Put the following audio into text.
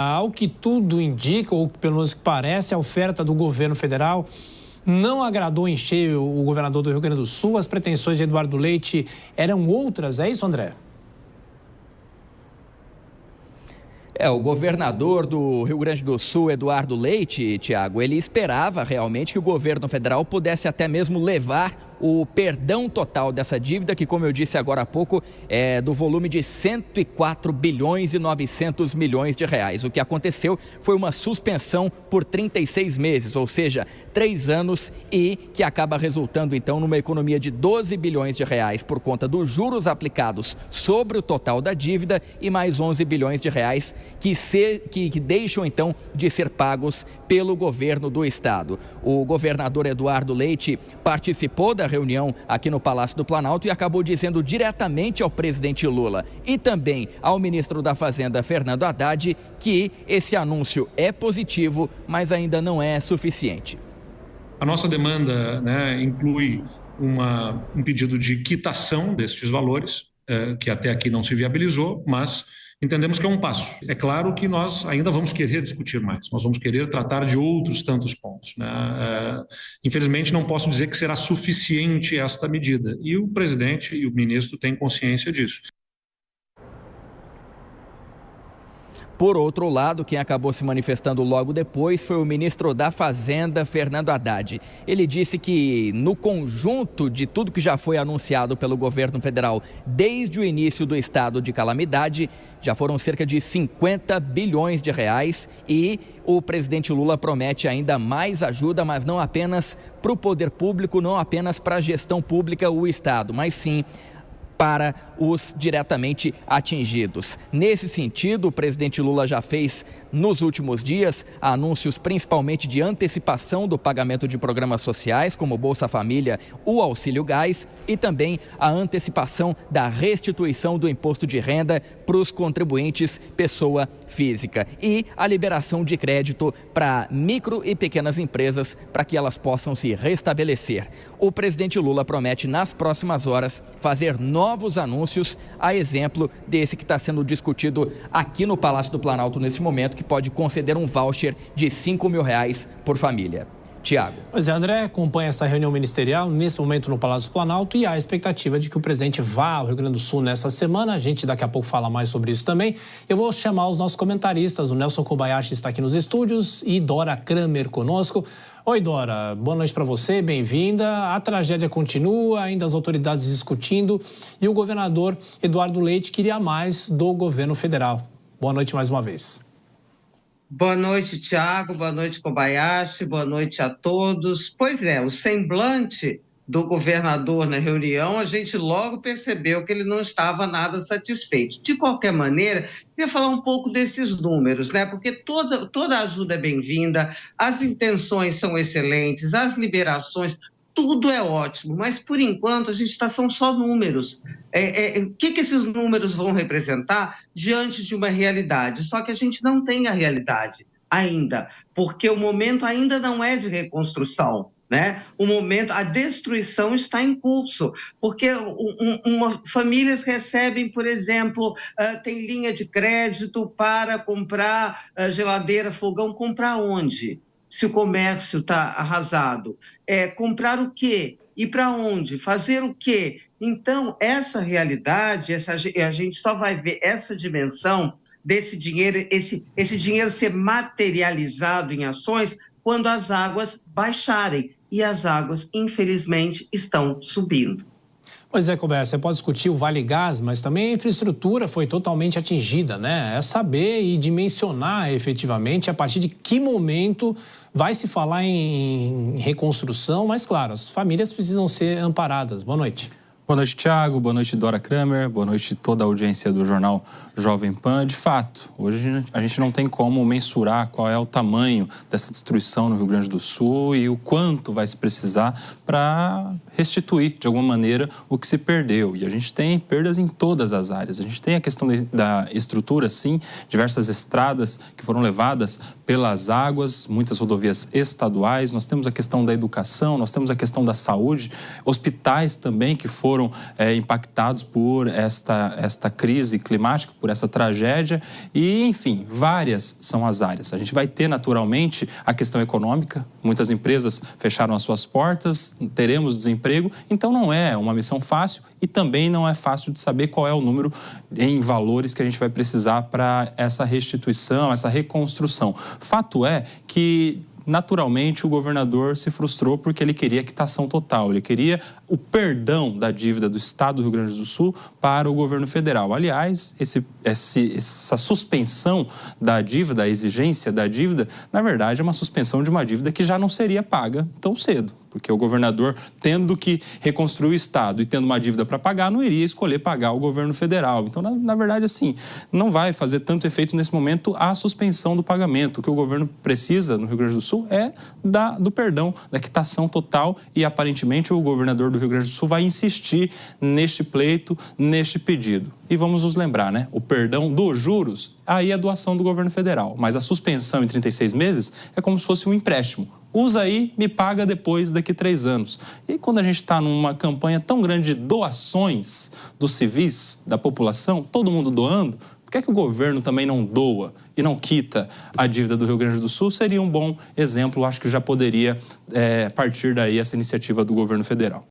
Ao que tudo indica, ou pelo menos que parece, a oferta do governo federal não agradou em cheio o governador do Rio Grande do Sul. As pretensões de Eduardo Leite eram outras, é isso, André? O governador do Rio Grande do Sul, Eduardo Leite, Tiago, ele esperava realmente que o governo federal pudesse até mesmo levar o perdão total dessa dívida, que, como eu disse agora há pouco, é do volume de 104 bilhões e 900 milhões de reais. O que aconteceu foi uma suspensão por 36 meses, ou seja, 3 anos, e que acaba resultando, então, numa economia de 12 bilhões de reais por conta dos juros aplicados sobre o total da dívida e mais 11 bilhões de reais que deixam, então, de ser pagos pelo governo do estado. O governador Eduardo Leite participou da reunião aqui no Palácio do Planalto e acabou dizendo diretamente ao presidente Lula e também ao ministro da Fazenda, Fernando Haddad, que esse anúncio é positivo, mas ainda não é suficiente. A nossa demanda, inclui um pedido de quitação destes valores, que até aqui não se viabilizou, mas entendemos que é um passo. É claro que nós ainda vamos querer discutir mais, nós vamos querer tratar de outros tantos pontos, Infelizmente, não posso dizer que será suficiente esta medida, e o presidente e o ministro têm consciência disso. Por outro lado, quem acabou se manifestando logo depois foi o ministro da Fazenda, Fernando Haddad. Ele disse que, no conjunto de tudo que já foi anunciado pelo governo federal desde o início do estado de calamidade, já foram cerca de 50 bilhões de reais e o presidente Lula promete ainda mais ajuda, mas não apenas para o poder público, não apenas para a gestão pública, o estado, mas sim para os diretamente atingidos. Nesse sentido, o presidente Lula já fez, nos últimos dias, anúncios principalmente de antecipação do pagamento de programas sociais, como o Bolsa Família, o Auxílio Gás, e também a antecipação da restituição do imposto de renda para os contribuintes pessoa física e a liberação de crédito para micro e pequenas empresas para que elas possam se restabelecer. O presidente Lula promete, nas próximas horas, fazer novos anúncios, a exemplo desse que está sendo discutido aqui no Palácio do Planalto nesse momento, que pode conceder um voucher de R$5 mil por família. Tiago. Pois é, André, acompanha essa reunião ministerial nesse momento no Palácio do Planalto e há a expectativa de que o presidente vá ao Rio Grande do Sul nessa semana. A gente daqui a pouco fala mais sobre isso também. Eu vou chamar os nossos comentaristas. O Nelson Kobayashi está aqui nos estúdios e Dora Kramer conosco. Oi, Dora, boa noite para você, bem-vinda. A tragédia continua, ainda as autoridades discutindo e o governador Eduardo Leite queria mais do governo federal. Boa noite mais uma vez. Boa noite, Tiago, boa noite, Kobayashi, boa noite a todos. Pois é, o semblante do governador na reunião, a gente logo percebeu que ele não estava nada satisfeito. De qualquer maneira, queria falar um pouco desses números, porque toda ajuda é bem-vinda, as intenções são excelentes, as liberações, tudo é ótimo, mas por enquanto são só números. O que esses números vão representar diante de uma realidade? Só que a gente não tem a realidade ainda, porque o momento ainda não é de reconstrução. O momento, a destruição está em curso, porque famílias recebem, por exemplo, tem linha de crédito para comprar geladeira, fogão, comprar onde? Se o comércio está arrasado, comprar o quê? Ir para onde? Fazer o quê? Então, essa realidade, a gente só vai ver essa dimensão desse dinheiro, esse dinheiro ser materializado em ações quando as águas baixarem. E as águas, infelizmente, estão subindo. Pois é, Kobayashi, você pode discutir o Vale Gás, mas também a infraestrutura foi totalmente atingida, É saber e dimensionar efetivamente a partir de que momento vai se falar em reconstrução, mas claro, as famílias precisam ser amparadas. Boa noite. Boa noite, Tiago. Boa noite, Dora Kramer. Boa noite toda a audiência do jornal Jovem Pan. De fato, hoje a gente não tem como mensurar qual é o tamanho dessa destruição no Rio Grande do Sul e o quanto vai se precisar para restituir, de alguma maneira, o que se perdeu. E a gente tem perdas em todas as áreas. A gente tem a questão da estrutura, sim, diversas estradas que foram levadas pelas águas, muitas rodovias estaduais. Nós temos a questão da educação, nós temos a questão da saúde, hospitais também que foram foram impactados por esta crise climática, por essa tragédia e, enfim, várias são as áreas. A gente vai ter, naturalmente, a questão econômica. Muitas empresas fecharam as suas portas, teremos desemprego, então não é uma missão fácil e também não é fácil de saber qual é o número em valores que a gente vai precisar para essa restituição, essa reconstrução. Fato é que, naturalmente, o governador se frustrou porque ele queria quitação total, ele queria o perdão da dívida do Estado do Rio Grande do Sul para o governo federal. Aliás, essa suspensão da dívida, a exigência da dívida, na verdade é uma suspensão de uma dívida que já não seria paga tão cedo, porque o governador, tendo que reconstruir o Estado e tendo uma dívida para pagar, não iria escolher pagar o governo federal. Então, na verdade, assim, não vai fazer tanto efeito nesse momento a suspensão do pagamento. O que o governo precisa no Rio Grande do Sul é do perdão, da quitação total e, aparentemente, o governador do Rio Grande do Sul vai insistir neste pleito, neste pedido. E vamos nos lembrar, né? O perdão dos juros, aí é doação do governo federal, mas a suspensão em 36 meses é como se fosse um empréstimo. Usa aí, me paga depois, daqui 3 anos. E quando a gente está numa campanha tão grande de doações dos civis, da população, todo mundo doando, por que é que o governo também não doa e não quita a dívida do Rio Grande do Sul? Seria um bom exemplo, acho que já poderia partir daí essa iniciativa do governo federal.